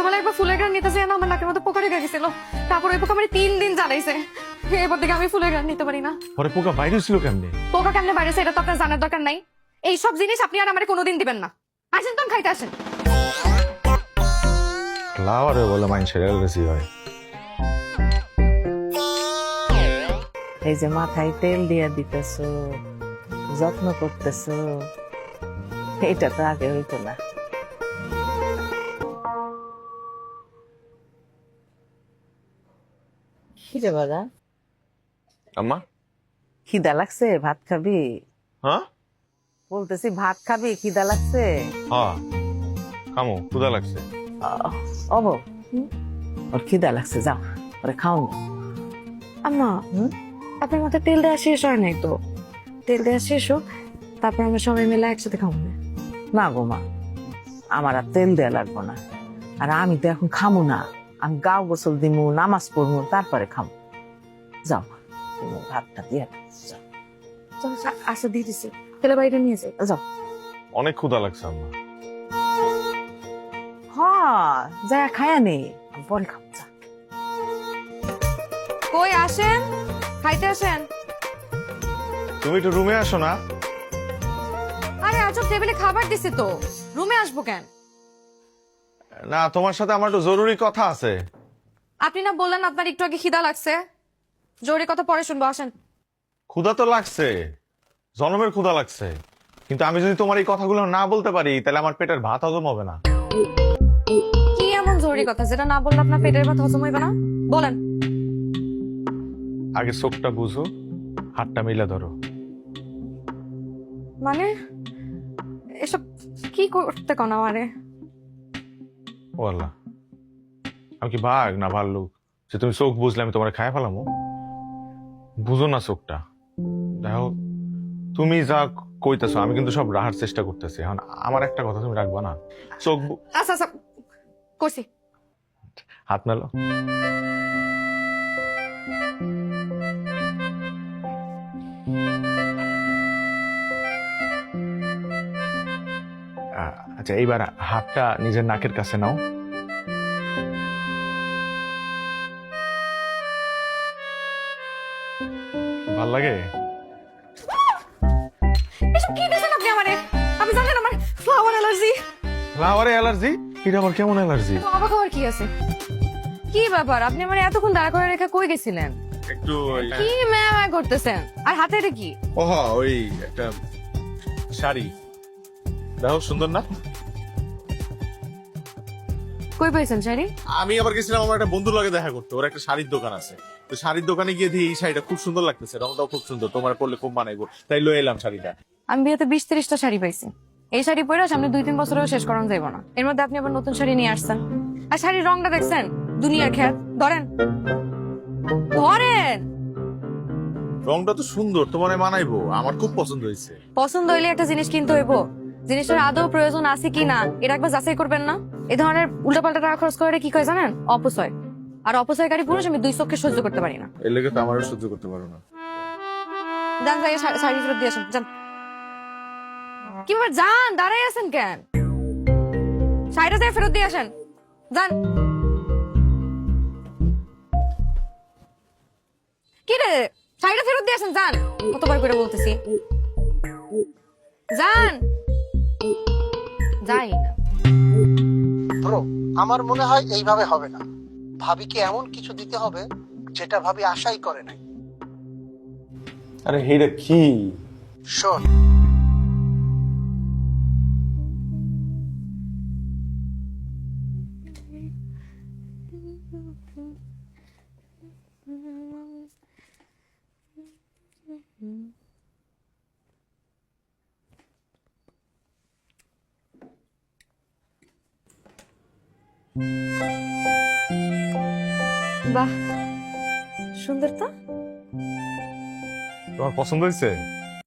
ছোটবেলায় একবার ফুলের গান নিতে চাই না, আমার নাকের মধ্যে পোকা লেগে গেছিল। তারপর ওই পোকা আমার 3 দিন জ্বালাইছে। এরপর থেকে আমি ফুলের গান নিতে পারি না। পরে পোকা বাইরে ছিল কেমনে? পোকা কেমনে বাইরেছে এটা তো আপনার জানার দরকার নাই। এইসব জিনিস আপনি আর আমার কোনোদিন দিবেন না। আসেন তো খাইতে আসেন। ফ্লাওয়ারে বলে মানুষের অ্যালার্জি হয়। এই যে মাথায় তেল দিয়া দিতেছো, যত্ন করতেছো, এটা তো আগে হইতো না। খিদে বাজা, আম্মা? খিদা লাগছে? ভাত খাবি? হ্যাঁ বলতেছি ভাত খাবি, খিদা লাগছে? হ্যাঁ খামো, ক্ষুধা লাগছে। অব ওর খিদা লাগছে, যাও ওরে খাও না। আম্মা, আপনার মাথায় তেল দেওয়া শেষ হয় নাই তো। তেল দেওয়া শেষ হোক, তারপর আমরা সবাই মিলে একসাথে খাবো না। না গো মা, আমার আর তেল দেয়া লাগবো না। আর আমি তো এখন খামো না, আমি গাও গোসল দিমু, নামাজ পড়বো, তারপরে খামো। যাও তুমি ভাতটা দিয়ে দাও, যাও। আচ্ছা দিয়ে দিছি, তেলে বাইরে নিয়ে যাই। যাও। অনেক ক্ষুধা লাগছে আম্মা। হ্যাঁ যা খায়া নেই, পরে খাবো, যা। কই আসেন, খাইতে আসেন। তুমি একটু রুমে আসো না? আরে আজব, টেবিলে খাবার দিছে তো, রুমে আসবো কেন? না, তোমার সাথে আমার একটু জরুরি কথা আছে। আপনি না বললেন আপনার একটু আগে খিদা লাগছে? জরুরি কথা পরে শুনবো, আসেন। ক্ষুধা তো লাগছে, জনমের ক্ষুধা লাগছে, কিন্তু আমি যদি তোমার এই কথাগুলো না বলতে পারি তাহলে আমার পেটের ভাত হজম হবে না। কি এমন জরুরি কথা যেটা না বললে আপনার পেটের ভাত হজম হইবে না? বলেন। আগে চোখটা বুঝো, হাতটা মিলে ধরো। মানে এসব কি করতে কোন আমারে? ও আল্লাহ, আমি কি বাঘ না ভাল্লুক যে তুমি চোখ বুঝলে আমি তোমার খায় ফেলামো? বুঝো না চোখটা। দেখো, তুমি যা কইতেছো আমি কিন্তু সব রাহার চেষ্টা করতেছি। এখন আমার একটা কথা তুমি রাখবা না? চোখ আচ্ছা আচ্ছা করছি। হাত মেলো। আচ্ছা, এইবার হাতটা নিজের নাকের কাছে নাও। ভাল লাগে? এসব কি দিছেন আপনি আমারে? আপনি জানেন আমার ফ্লাওয়ার অ্যালার্জি। ফ্লাওয়ারে অ্যালার্জি? এটা আবার কেমন অ্যালার্জি? তো অবাক হওয়ার কি আছে? কি ব্যাপার, আপনি আমার এতক্ষণ দাঁড়া করে রেখে কই গেছিলেন? একটু কি ম্যাম করতেছেন? আর হাতে এটা কি? ওহ, ওই একটা শাড়ি। দেখো সুন্দর না? কই পাইছেন শাড়ি? আমি আবার গেছিলাম আমার একটা বন্ধুর লাগে দেখা করতে, ওর একটা শাড়ির দোকান আছে। তো শাড়ির দোকানে গিয়ে দেখি এই শাড়িটা খুব সুন্দর লাগতেছে, রংটাও খুব সুন্দর, তোমার পরলে খুব মানাইবো, তাই লয়ে এলাম শাড়িটা। আমি বিয়েতে 20-30টা শাড়ি পাইছি। এই শাড়ি পরে সামনে 2-3 বছরেও শেষ করানো যাইব না। এর মধ্যে আপনি আবার নতুন শাড়ি নিয়ে আসছেন। আর শাড়ির রংটা দেখছেন? দুনিয়ার খেয়াল। ধরেন ধরেন। রংটা তো সুন্দর, তোমার মানাইবো, আমার খুব পছন্দ হয়েছে। পছন্দ হইলে একটা জিনিস কিনতে হইব, জিনিসটার আদৌ প্রয়োজন আছে কি না এটা একবার যাচাই করবেন না? এই ধরনের উল্টাপাল্টা টাকা খরচ করে কি কয় জানেন? অপচয়। আর অপচয়কারী পুরুষ আমি 2 চোখে সহ্য করতে পারি না। এর লেগে তো আমারও সহ্য করতে পারো না। যান যাই শাড়ি ফেরত দিয়ে আসেন, যান। কি ব্যাপার, যান, দাঁড়াই আছেন কেন? শাড়িটা যাই ফেরত দিয়ে আসেন, যান। কি রে, শাড়িটা ফেরত দিয়ে আসেন, যান। কতবার করে বলতেছি, যান। যাই না। ব্রো, আমার মনে হয় এইভাবে হবে না। ভাবিকে এমন কিছু দিতে হবে যেটা ভাবি আশাই করে নাই। আরে হেটা কি? শোন, বাহ, সুন্দর তো। তোমার পছন্দ হয়েছে?